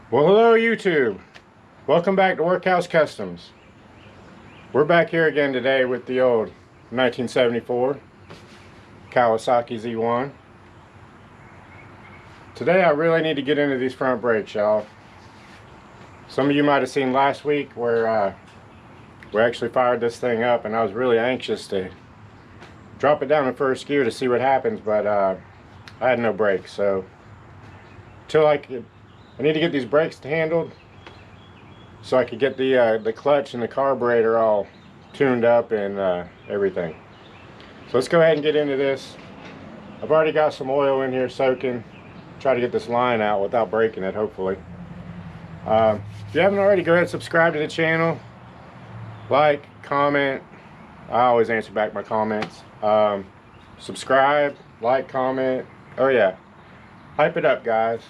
Well, hello YouTube. Welcome back to Workhouse Customs. We're back here again today with the old 1974 Kawasaki Z1. Today I really need to get into these front brakes, y'all. Some of you might have seen last week where we actually fired this thing up, and I was really anxious to drop it down in first gear to see what happens, but I had no brakes, so I need to get these brakes handled so I could get the clutch and the carburetor all tuned up and everything. So let's go ahead and get into this. I've already got some oil in here soaking. Try to get this line out without breaking it, hopefully. If you haven't already, go ahead and subscribe to the channel. Like, comment. I always answer back my comments. Subscribe, like, comment. Oh yeah, hype it up, guys.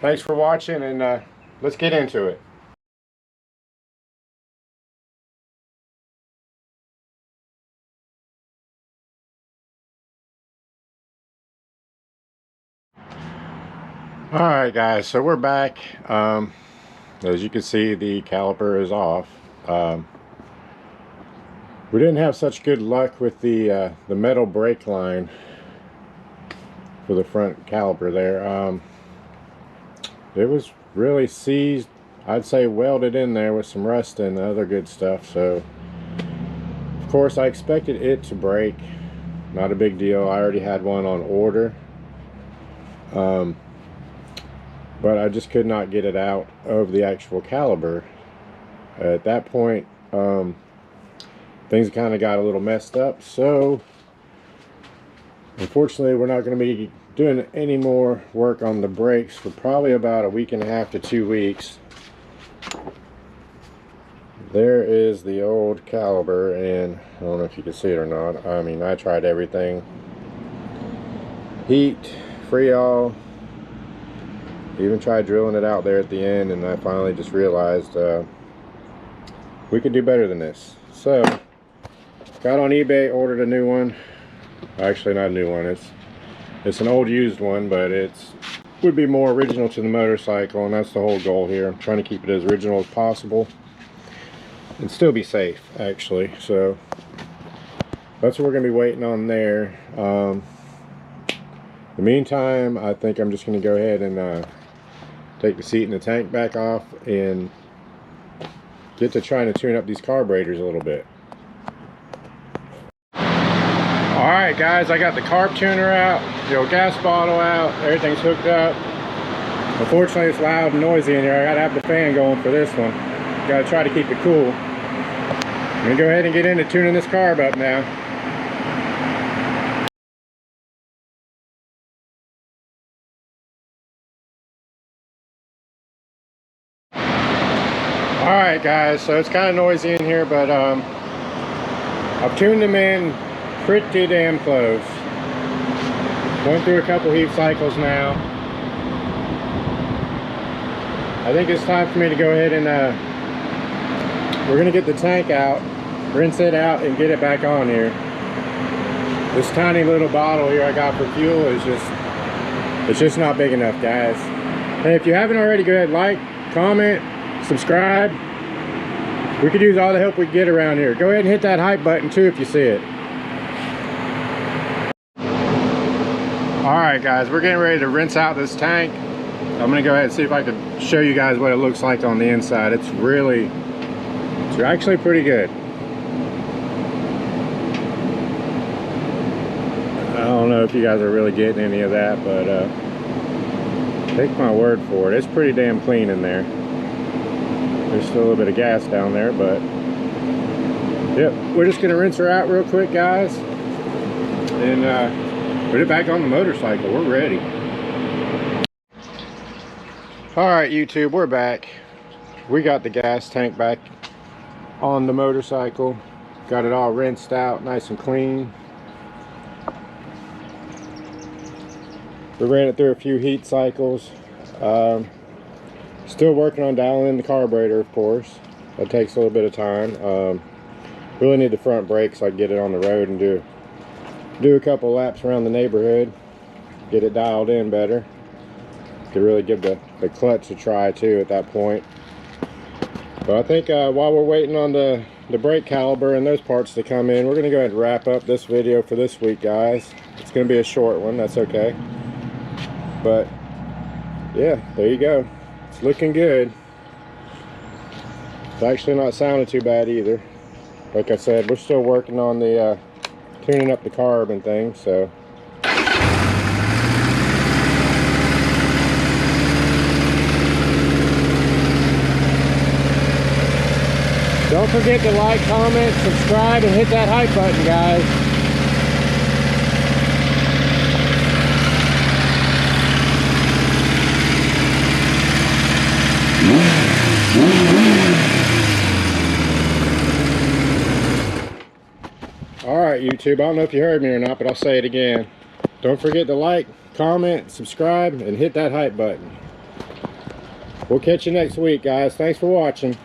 Thanks for watching, and let's get into it. Alright guys, so we're back. As you can see, the caliper is off. We didn't have such good luck with the metal brake line for the front caliper there. It was really seized, I'd say welded in there with some rust and other good stuff. So of course I expected it to break. Not a big deal. I already had one on order, but I just could not get it out of the actual caliper. At that point things kind of got a little messed up, so unfortunately we're not going to be doing any more work on the brakes for probably about a week and a half to 2 weeks. There is the old caliper, and I don't know if you can see it or not. I mean, I tried everything. Heat, freon, even tried drilling it out there at the end, and I finally just realized we could do better than this. So got on eBay, ordered a new one. Actually, not a new one, it's an old used one, but it's would be more original to the motorcycle, and that's the whole goal here. I'm trying to keep it as original as possible and still be safe, actually. So that's what we're going to be waiting on there. In the meantime, I think I'm just going to go ahead and take the seat and the tank back off and get to trying to tune up these carburetors a little bit. Alright guys, I got the carb tuner out, the old gas bottle out, everything's hooked up. Unfortunately it's loud and noisy in here. I gotta have the fan going for this one. Gotta try to keep it cool. I'm gonna go ahead and get into tuning this carb up now. Alright guys, so it's kind of noisy in here, but I've tuned them in pretty damn close. Went through a couple heat cycles now. I think it's time for me to go ahead and we're gonna get the tank out, rinse it out, and get it back on here. This tiny little bottle here I got for fuel is just not big enough, guys. Hey, if you haven't already, go ahead, like, comment, subscribe. We could use all the help we can get around here. Go ahead and hit that hype button too if you see it. Alright guys, we're getting ready to rinse out this tank. I'm going to go ahead and see if I can show you guys what it looks like on the inside. It's actually pretty good. I don't know if you guys are really getting any of that, but take my word for it. It's pretty damn clean in there. There's still a little bit of gas down there, but yep, we're just going to rinse her out real quick, guys, and put it back on the motorcycle. We're ready. Alright YouTube, we're back. We got the gas tank back on the motorcycle. Got it all rinsed out, nice and clean. We ran it through a few heat cycles. Still working on dialing in the carburetor, of course. That takes a little bit of time. Really need the front brakes so I can get it on the road and do a couple laps around the neighborhood, get it dialed in better to really give the the clutch to try too at that point. But I think while we're waiting on the brake caliper and those parts to come in, we're going to go ahead and wrap up this video for this week, guys. It's going to be a short one, that's okay. But yeah, there you go. It's looking good. It's actually not sounding too bad either. Like I said, we're still working on the tuning up the carb and things, so. Don't forget to like, comment, subscribe, and hit that hype button, guys. Alright, YouTube, I don't know if you heard me or not, but I'll say it again. Don't forget to like, comment, subscribe, and hit that hype button. We'll catch you next week, guys. Thanks for watching.